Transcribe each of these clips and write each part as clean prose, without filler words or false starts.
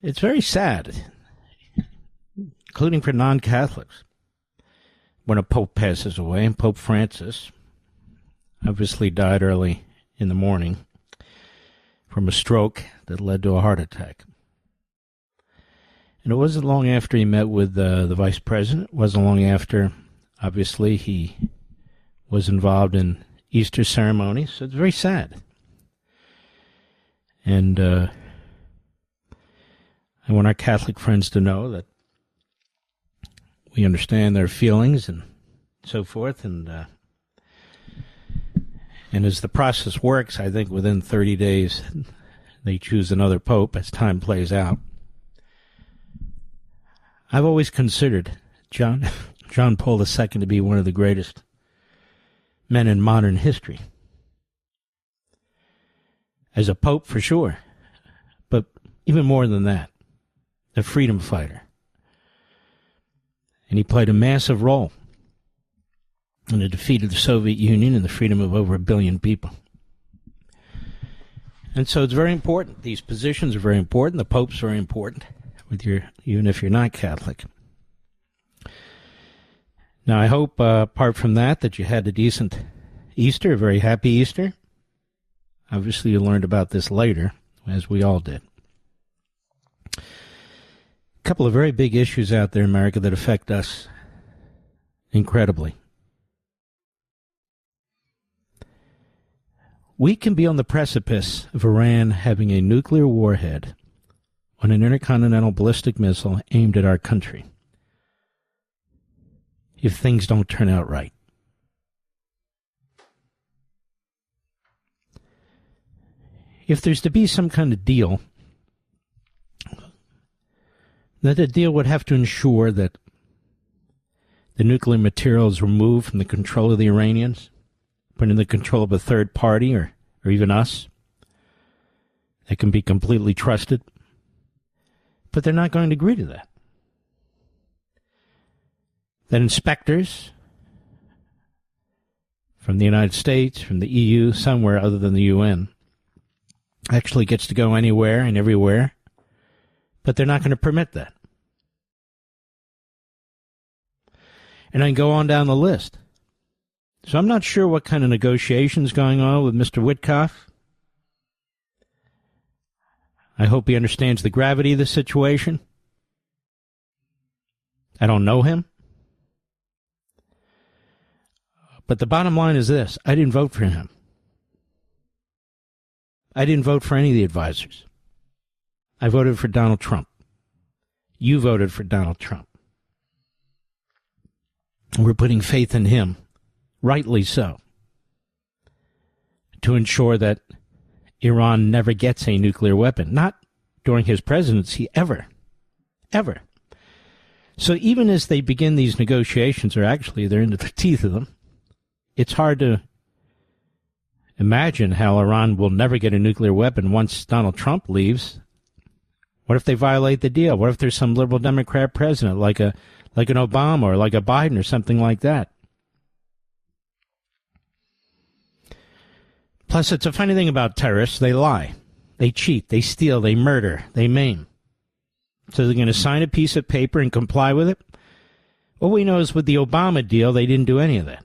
It's very sad, including for non-Catholics, when a pope passes away. And Pope Francis obviously died early in the morning from a stroke that led to a heart attack. And it wasn't long after he met with the vice president. It wasn't long after, obviously, he was involved in Easter ceremonies. So it's very sad. And I want our Catholic friends to know that we understand their feelings and so forth. And as the process works, I think within 30 days they choose another pope as time plays out. I've always considered John Paul II to be one of the greatest men in modern history. As a pope, for sure, but even more than that, a freedom fighter. And he played a massive role in the defeat of the Soviet Union and the freedom of over 1 billion people. And so it's very important. These positions are very important. The Pope's very important, even if you're not Catholic. Now, I hope, apart from that you had a decent Easter, a very happy Easter. Obviously, you learned about this later, as we all did. A couple of very big issues out there in America that affect us incredibly. We can be on the precipice of Iran having a nuclear warhead on an intercontinental ballistic missile aimed at our country if things don't turn out right. If there's to be some kind of deal, that the deal would have to ensure that the nuclear material is removed from the control of the Iranians, put in the control of a third party or even us, that can be completely trusted. But they're not going to agree to that. That inspectors from the United States, from the EU, somewhere other than the UN, actually gets to go anywhere and everywhere, but they're not going to permit that. And I can go on down the list. So I'm not sure what kind of negotiations going on with Mr. Witkoff. I hope he understands the gravity of the situation. I don't know him. But the bottom line is this: I didn't vote for him. I didn't vote for any of the advisors. I voted for Donald Trump. You voted for Donald Trump. We're putting faith in him, rightly so, to ensure that Iran never gets a nuclear weapon. Not during his presidency, ever. Ever. So even as they begin these negotiations, or actually they're into the teeth of them, it's hard to imagine how Iran will never get a nuclear weapon once Donald Trump leaves. What if they violate the deal? What if there's some liberal Democrat president like an Obama or like a Biden or something like that? Plus, it's a funny thing about terrorists. They lie. They cheat. They steal. They murder. They maim. So they're going to sign a piece of paper and comply with it? What we know is with the Obama deal, they didn't do any of that.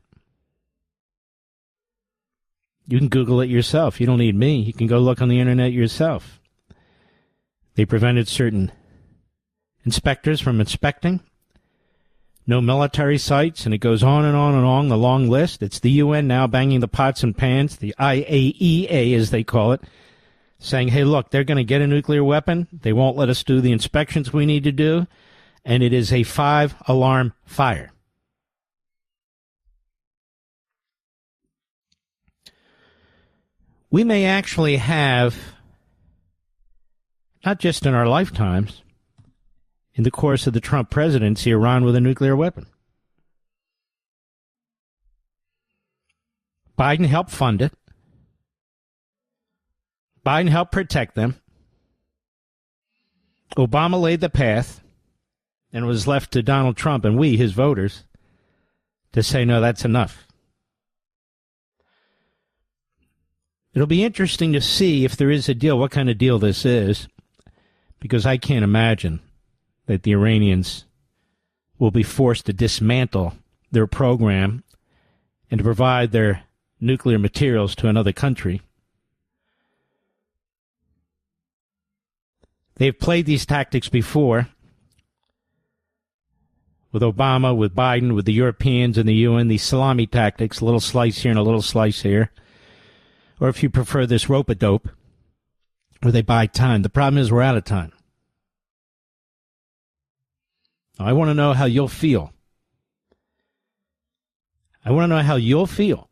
You can Google it yourself. You don't need me. You can go look on the internet yourself. They prevented certain inspectors from inspecting. No military sites, and it goes on and on and on, the long list. It's the UN now banging the pots and pans, the IAEA as they call it, saying, hey, look, they're going to get a nuclear weapon. They won't let us do the inspections we need to do, and it is a 5-alarm fire. We may actually have, not just in our lifetimes, in the course of the Trump presidency, Iran with a nuclear weapon. Biden helped fund it. Biden helped protect them. Obama laid the path, and it was left to Donald Trump and we, his voters, to say, no, that's enough. It'll be interesting to see if there is a deal, what kind of deal this is, because I can't imagine that the Iranians will be forced to dismantle their program and to provide their nuclear materials to another country. They've played these tactics before with Obama, with Biden, with the Europeans and the UN, these salami tactics, a little slice here and a little slice here. Or if you prefer this rope-a-dope, where they buy time. The problem is we're out of time. I want to know how you'll feel. I want to know how you'll feel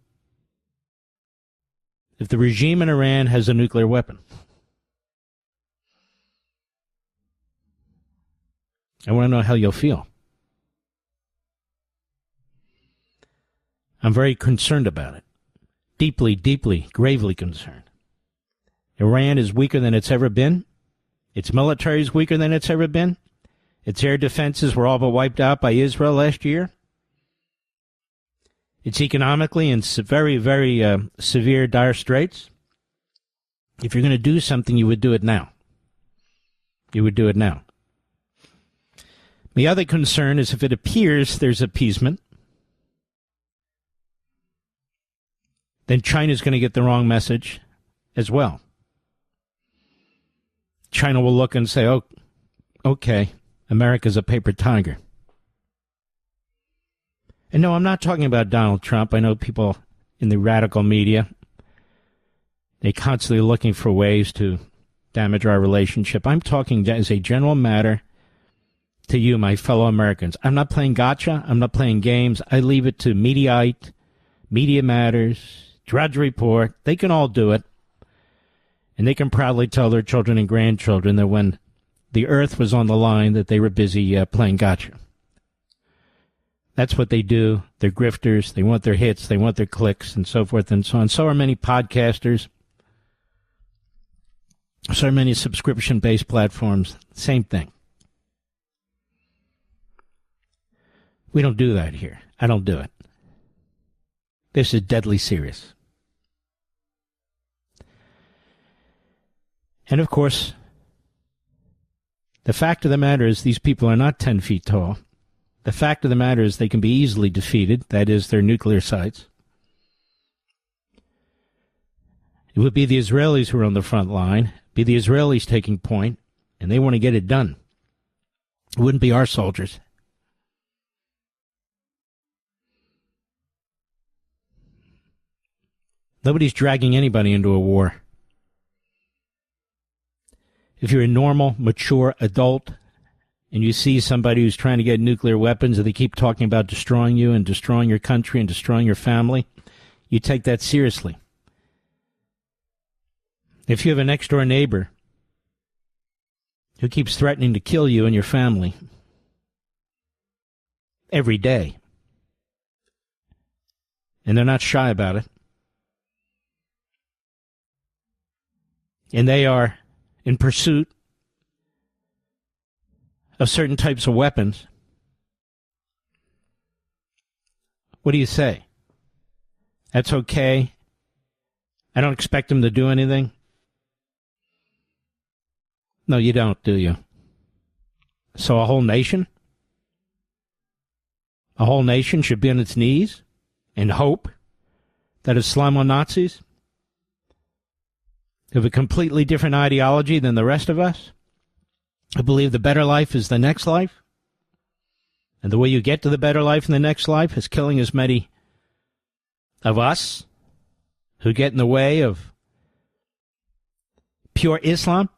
if the regime in Iran has a nuclear weapon. I want to know how you'll feel. I'm very concerned about it. Deeply, deeply, gravely concerned. Iran is weaker than it's ever been. Its military is weaker than it's ever been. Its air defenses were all but wiped out by Israel last year. It's economically in very, very severe, dire straits. If you're going to do something, you would do it now. You would do it now. The other concern is if it appears there's appeasement, then China's going to get the wrong message as well. China will look and say, oh, okay, America's a paper tiger. And no, I'm not talking about Donald Trump. I know people in the radical media, they're constantly looking for ways to damage our relationship. I'm talking as a general matter to you, my fellow Americans. I'm not playing gotcha. I'm not playing games. I leave it to Mediaite, Media Matters, Drudge Report. They can all do it. And they can proudly tell their children and grandchildren that when the earth was on the line, that they were busy playing gotcha. That's what they do. They're grifters. They want their hits. They want their clicks and so forth and so on. So are many podcasters. So are many subscription-based platforms. Same thing. We don't do that here. I don't do it. This is deadly serious. And of course, the fact of the matter is these people are not 10 feet tall. The fact of the matter is they can be easily defeated. That is, their nuclear sites. It would be the Israelis who are on the front line, be the Israelis taking point, and they want to get it done. It wouldn't be our soldiers. Nobody's dragging anybody into a war. If you're a normal, mature adult, and you see somebody who's trying to get nuclear weapons and they keep talking about destroying you and destroying your country and destroying your family, you take that seriously. If you have a next-door neighbor who keeps threatening to kill you and your family every day, and they're not shy about it, and they are in pursuit of certain types of weapons, what do you say? That's okay. I don't expect them to do anything. No, you don't, do you? So a whole nation? A whole nation should be on its knees and hope that Islamo-Nazis have a completely different ideology than the rest of us, who believe the better life is the next life, and the way you get to the better life in the next life is killing as many of us who get in the way of pure Islam.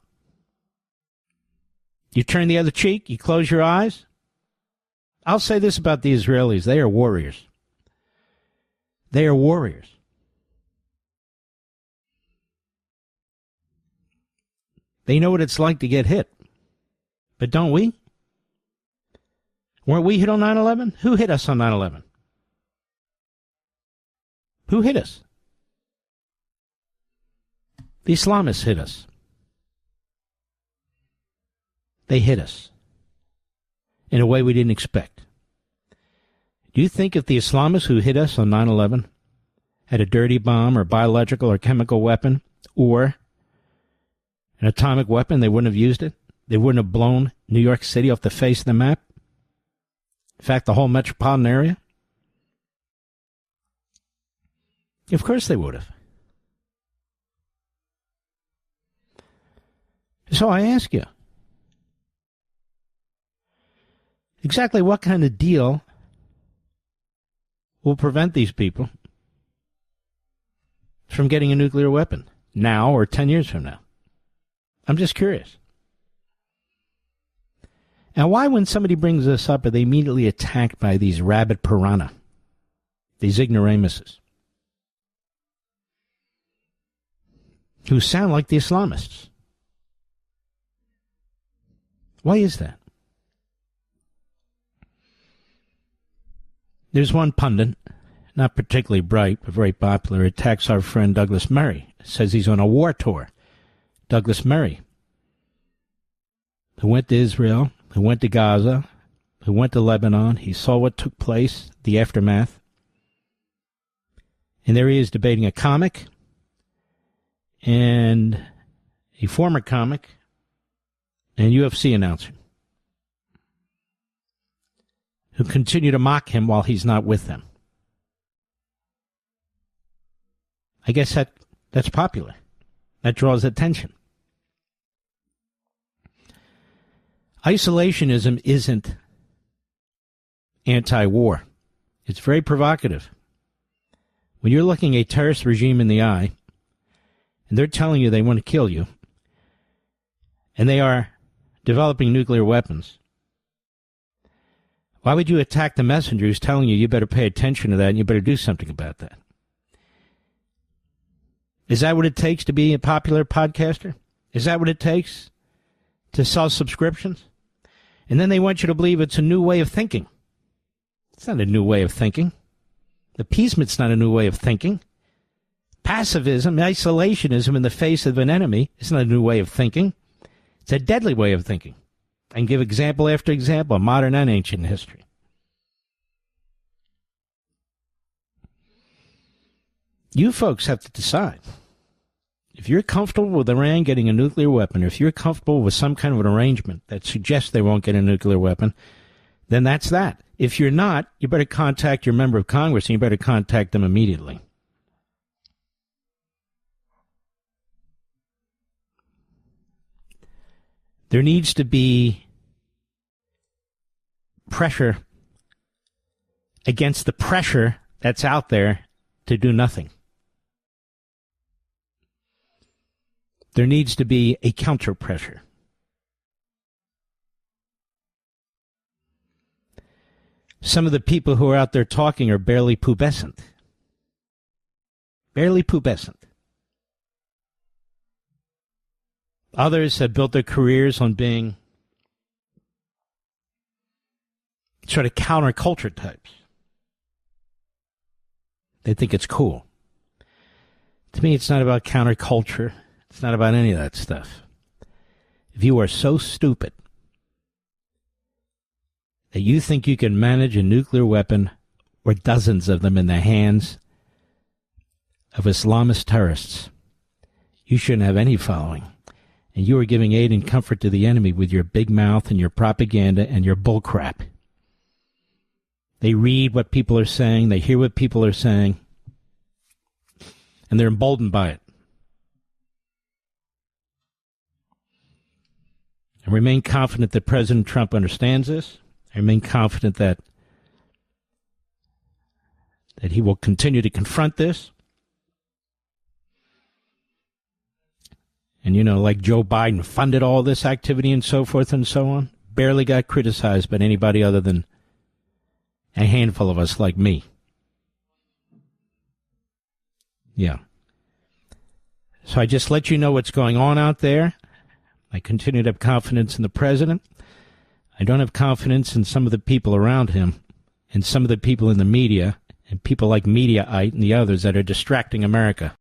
You turn the other cheek, you close your eyes. I'll say this about the Israelis. They are warriors. They are warriors. They know what it's like to get hit. But don't we? Weren't we hit on 9/11? Who hit us on 9/11? Who hit us? The Islamists hit us. They hit us in a way we didn't expect. Do you think if the Islamists who hit us on 9/11 had a dirty bomb or biological or chemical weapon or an atomic weapon, they wouldn't have used it? they wouldn't have blown New York City off the face of the map? In fact, the whole metropolitan area? Of course they would have. So I ask you, exactly what kind of deal will prevent these people from getting a nuclear weapon now or 10 years from now? I'm just curious. Now, why, when somebody brings this up, are they immediately attacked by these rabid piranha, these ignoramuses, who sound like the Islamists? Why is that? There's one pundit, not particularly bright, but very popular, attacks our friend Douglas Murray, says he's on a war tour. Douglas Murray, who went to Israel, who went to Gaza, who went to Lebanon. He saw what took place, the aftermath. And there he is debating a comic and a former comic and UFC announcer who continue to mock him while he's not with them. I guess that's popular. That draws attention. Isolationism isn't anti-war. It's very provocative. When you're looking a terrorist regime in the eye, and they're telling you they want to kill you, and they are developing nuclear weapons, why would you attack the messenger who's telling you better pay attention to that and you better do something about that? Is that what it takes to be a popular podcaster? Is that what it takes to sell subscriptions? And then they want you to believe it's a new way of thinking. It's not a new way of thinking. Appeasement's not a new way of thinking. Pacifism, isolationism in the face of an enemy is not a new way of thinking. It's a deadly way of thinking. I can give example after example, modern and ancient history. You folks have to decide. If you're comfortable with Iran getting a nuclear weapon, or if you're comfortable with some kind of an arrangement that suggests they won't get a nuclear weapon, then that's that. If you're not, you better contact your member of Congress, and you better contact them immediately. There needs to be pressure against the pressure that's out there to do nothing. There needs to be a counter pressure. Some of the people who are out there talking are barely pubescent. Barely pubescent. Others have built their careers on being sort of counterculture types. They think it's cool. To me, it's not about counterculture. It's not about any of that stuff. If you are so stupid that you think you can manage a nuclear weapon or dozens of them in the hands of Islamist terrorists, you shouldn't have any following. And you are giving aid and comfort to the enemy with your big mouth and your propaganda and your bullcrap. They read what people are saying, they hear what people are saying, and they're emboldened by it. I remain confident that President Trump understands this. I remain confident that he will continue to confront this. And, like Joe Biden funded all this activity and so forth and so on, barely got criticized by anybody other than a handful of us like me. Yeah. So I just let you know what's going on out there. I continue to have confidence in the president. I don't have confidence in some of the people around him and some of the people in the media and people like Mediaite and the others that are distracting America.